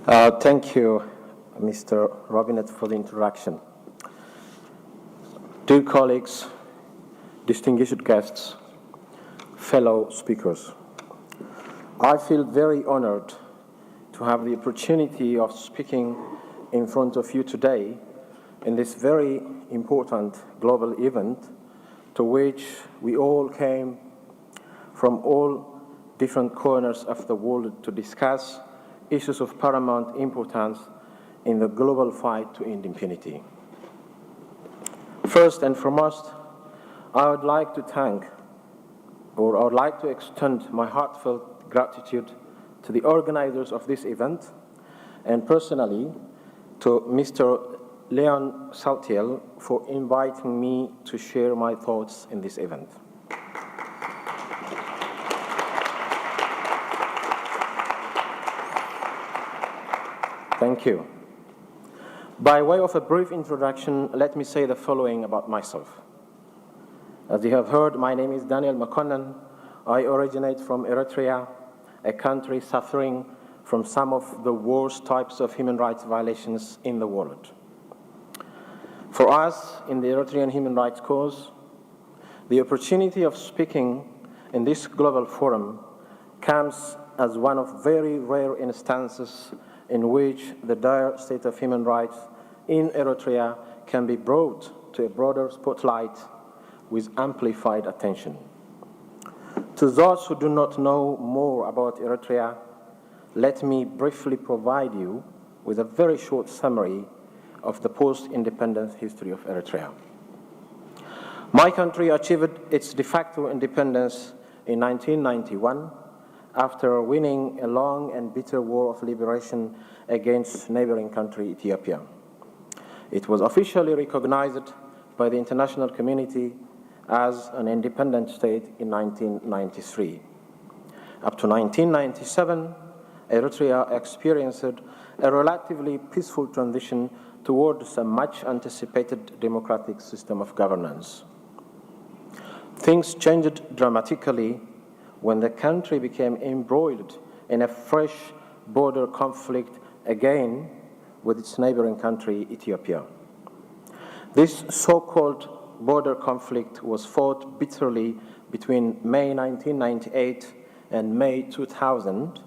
Thank you, Mr. Robinet, for the introduction. Dear colleagues, distinguished guests, fellow speakers, I feel very honored to have the opportunity of speaking in front of you today in this very important global event to which we all came from all different corners of the world to discuss issues of paramount importance in the global fight to end impunity. First and foremost, I would like to extend my heartfelt gratitude to the organizers of this event and personally to Mr. Leon Saltiel for inviting me to share my thoughts in this event. Thank you. By way of a brief introduction, let me say the following about myself. As you have heard, my name is Daniel Mekonnen. I originate from Eritrea, a country suffering from some of the worst types of human rights violations in the world. For us in the Eritrean human rights cause, the opportunity of speaking in this global forum comes as one of very rare instances in which the dire state of human rights in Eritrea can be brought to a broader spotlight with amplified attention. To those who do not know more about Eritrea, let me briefly provide you with a very short summary of the post-independence history of Eritrea. My country achieved its de facto independence in 1991 after winning a long and bitter war of liberation against neighboring country Ethiopia. It was officially recognized by the international community as an independent state in 1993. Up to 1997, Eritrea experienced a relatively peaceful transition towards a much anticipated democratic system of governance. Things changed dramatically when the country became embroiled in a fresh border conflict again with its neighboring country, Ethiopia. This so-called border conflict was fought bitterly between May 1998 and May 2000,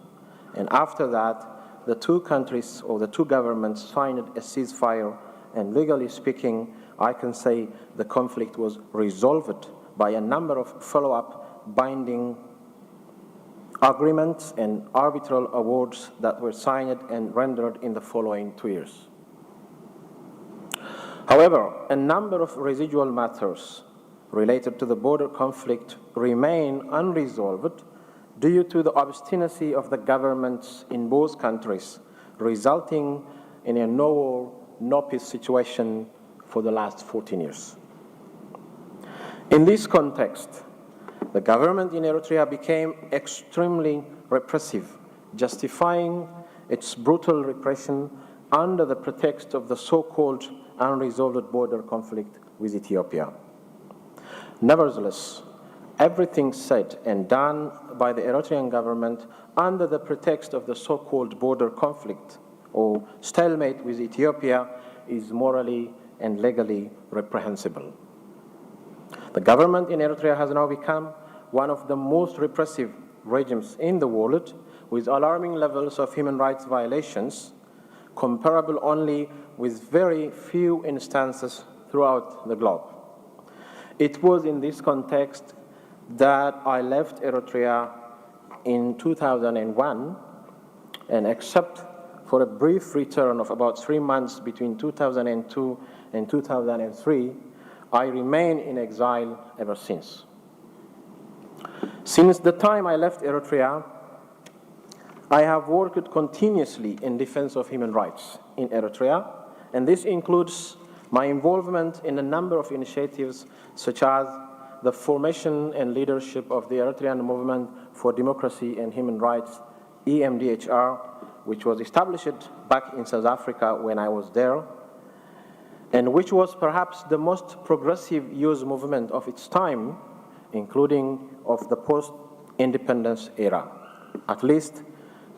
and after that, the two countries or the two governments signed a ceasefire, and legally speaking, I can say the conflict was resolved by a number of follow-up binding agreements and arbitral awards that were signed and rendered in the following 2 years. However, a number of residual matters related to the border conflict remain unresolved due to the obstinacy of the governments in both countries, resulting in a no war, no peace situation for the last 14 years. In this context, the government in Eritrea became extremely repressive, justifying its brutal repression under the pretext of the so-called unresolved border conflict with Ethiopia. Nevertheless, everything said and done by the Eritrean government under the pretext of the so-called border conflict or stalemate with Ethiopia is morally and legally reprehensible. The government in Eritrea has now become one of the most repressive regimes in the world, with alarming levels of human rights violations, comparable only with very few instances throughout the globe. It was in this context that I left Eritrea in 2001, and except for a brief return of about 3 months between 2002 and 2003, I remain in exile ever since. Since the time I left Eritrea, I have worked continuously in defense of human rights in Eritrea, and this includes my involvement in a number of initiatives such as the formation and leadership of the Eritrean Movement for Democracy and Human Rights, EMDHR, which was established back in South Africa when I was there, and which was perhaps the most progressive youth movement of its time, including of the post-independence era. At least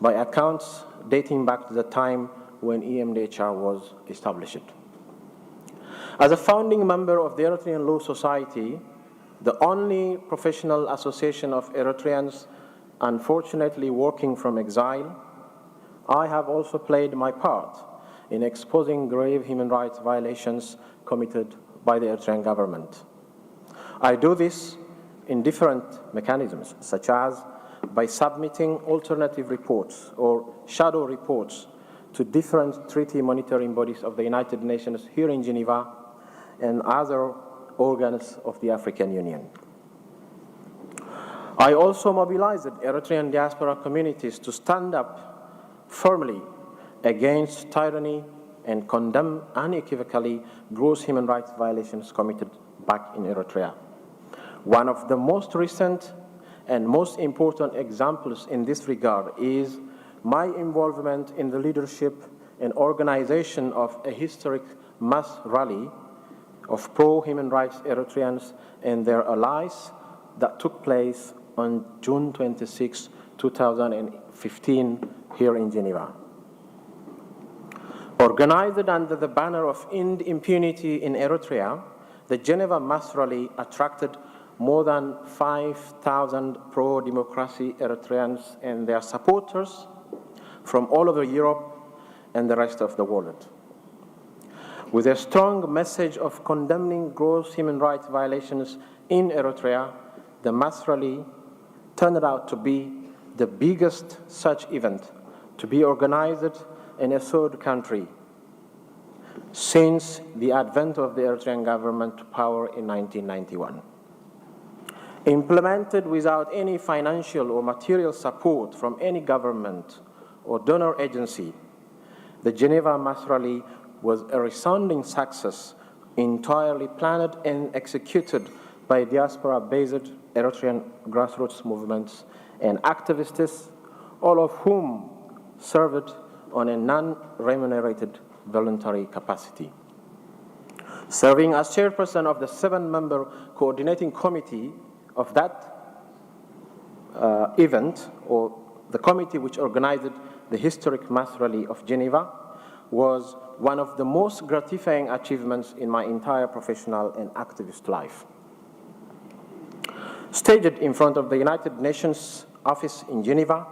by accounts dating back to the time when EMDHR was established. As a founding member of the Eritrean Law Society, the only professional association of Eritreans unfortunately working from exile, I have also played my part in exposing grave human rights violations committed by the Eritrean government. I do this in different mechanisms, such as by submitting alternative reports or shadow reports to different treaty monitoring bodies of the United Nations here in Geneva and other organs of the African Union. I also mobilized Eritrean diaspora communities to stand up firmly against tyranny and condemn unequivocally gross human rights violations committed back in Eritrea. One of the most recent and most important examples in this regard is my involvement in the leadership and organization of a historic mass rally of pro-human rights Eritreans and their allies that took place on June 26, 2015, here in Geneva. Organized under the banner of End Impunity in Eritrea, the Geneva mass rally attracted more than 5,000 pro-democracy Eritreans and their supporters from all over Europe and the rest of the world. With a strong message of condemning gross human rights violations in Eritrea, the mass rally turned out to be the biggest such event to be organized in a third country since the advent of the Eritrean government to power in 1991. Implemented without any financial or material support from any government or donor agency, the Geneva mass rally was a resounding success, entirely planned and executed by diaspora-based Eritrean grassroots movements and activists, all of whom served on a non-remunerated voluntary capacity. Serving as chairperson of the 7-member coordinating committee of that event, or the committee which organized the historic mass rally of Geneva, was one of the most gratifying achievements in my entire professional and activist life. Staged in front of the United Nations office in Geneva,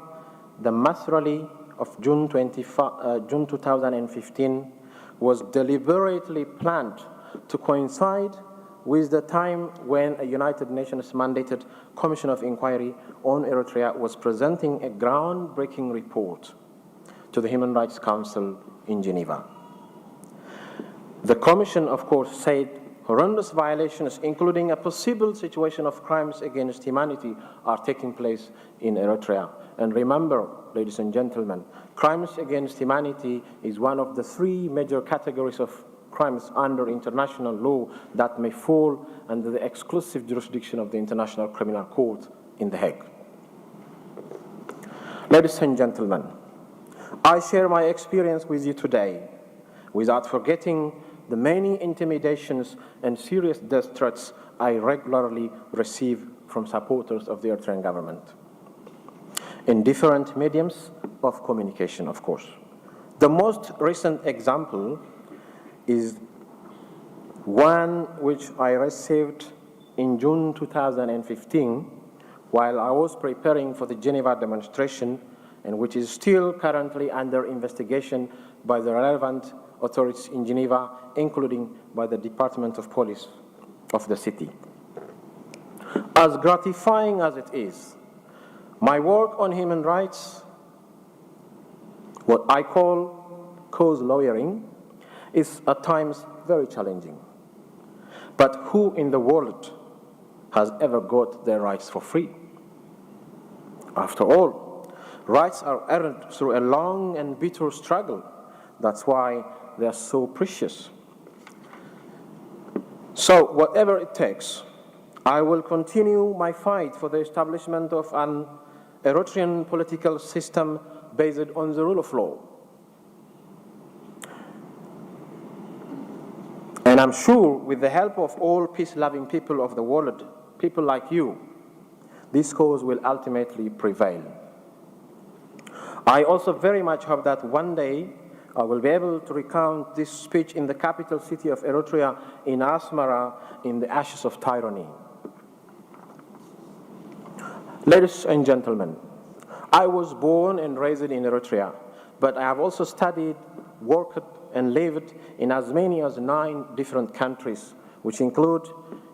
the mass rally of June 2015 was deliberately planned to coincide with the time when a United Nations mandated Commission of Inquiry on Eritrea was presenting a groundbreaking report to the Human Rights Council in Geneva. The Commission, of course, said horrendous violations, including a possible situation of crimes against humanity, are taking place in Eritrea. And remember, ladies and gentlemen, crimes against humanity is one of the 3 major categories of crimes under international law that may fall under the exclusive jurisdiction of the International Criminal Court in The Hague. Ladies and gentlemen, I share my experience with you today without forgetting the many intimidations and serious death threats I regularly receive from supporters of the Eritrean government, in different mediums of communication, of course. The most recent example is one which I received in June 2015 while I was preparing for the Geneva demonstration, and which is still currently under investigation by the relevant authorities in Geneva, including by the Department of Police of the city. As gratifying as it is, my work on human rights, what I call cause lawyering, is at times very challenging. But who in the world has ever got their rights for free? After all, rights are earned through a long and bitter struggle. That's why they are so precious. So whatever it takes, I will continue my fight for the establishment of an Eritrean political system based on the rule of law. And I'm sure with the help of all peace-loving people of the world, people like you, this cause will ultimately prevail. I also very much hope that one day I will be able to recount this speech in the capital city of Eritrea, in Asmara, in the ashes of tyranny. Ladies and gentlemen, I was born and raised in Eritrea, but I have also studied, worked, and lived in as many as 9 different countries, which include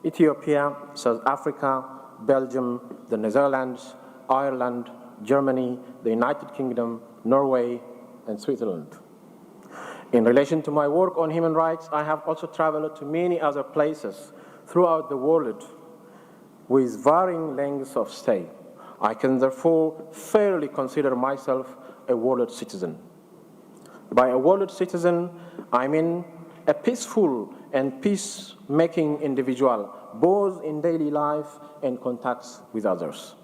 Ethiopia, South Africa, Belgium, the Netherlands, Ireland, Germany, the United Kingdom, Norway, and Switzerland. In relation to my work on human rights, I have also traveled to many other places throughout the world with varying lengths of stay. I can therefore fairly consider myself a world citizen. By a world citizen, I mean a peaceful and peacemaking individual, both in daily life and contacts with others,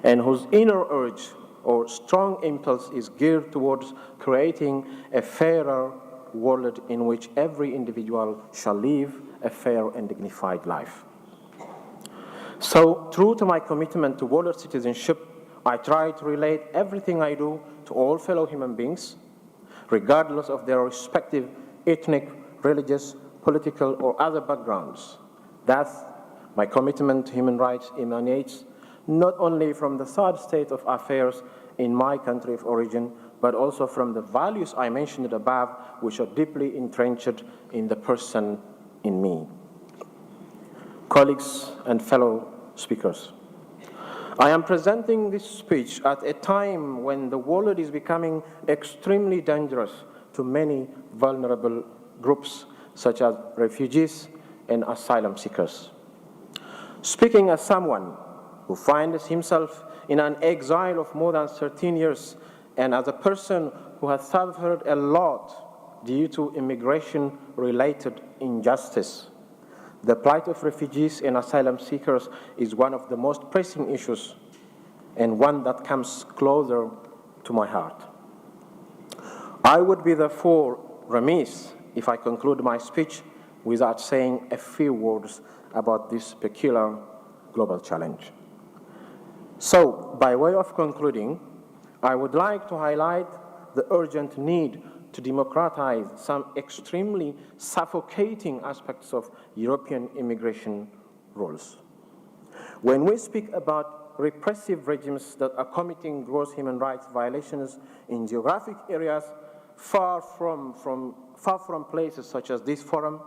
and whose inner urge or strong impulse is geared towards creating a fairer world in which every individual shall live a fair and dignified life. So, true to my commitment to world citizenship, I try to relate everything I do to all fellow human beings, regardless of their respective ethnic, religious, political, or other backgrounds. Thus, my commitment to human rights emanates not only from the sad state of affairs in my country of origin, but also from the values I mentioned above, which are deeply entrenched in the person in me. Colleagues and fellow speakers, I am presenting this speech at a time when the world is becoming extremely dangerous to many vulnerable groups, such as refugees and asylum seekers. Speaking as someone who finds himself in an exile of more than 13 years, and as a person who has suffered a lot due to immigration-related injustice, the plight of refugees and asylum seekers is one of the most pressing issues, and one that comes closer to my heart. I would be therefore remiss if I conclude my speech without saying a few words about this peculiar global challenge. So, by way of concluding, I would like to highlight the urgent need to democratize some extremely suffocating aspects of European immigration rules. When we speak about repressive regimes that are committing gross human rights violations in geographic areas far from places such as this forum,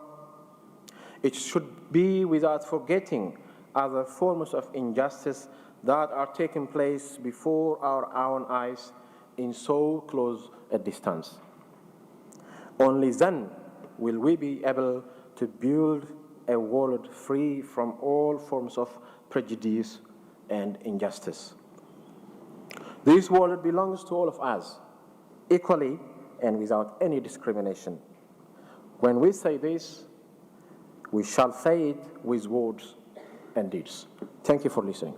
it should be without forgetting other forms of injustice that are taking place before our own eyes in so close a distance. Only then will we be able to build a world free from all forms of prejudice and injustice. This world belongs to all of us, equally and without any discrimination. When we say this, we shall say it with words and deeds. Thank you for listening.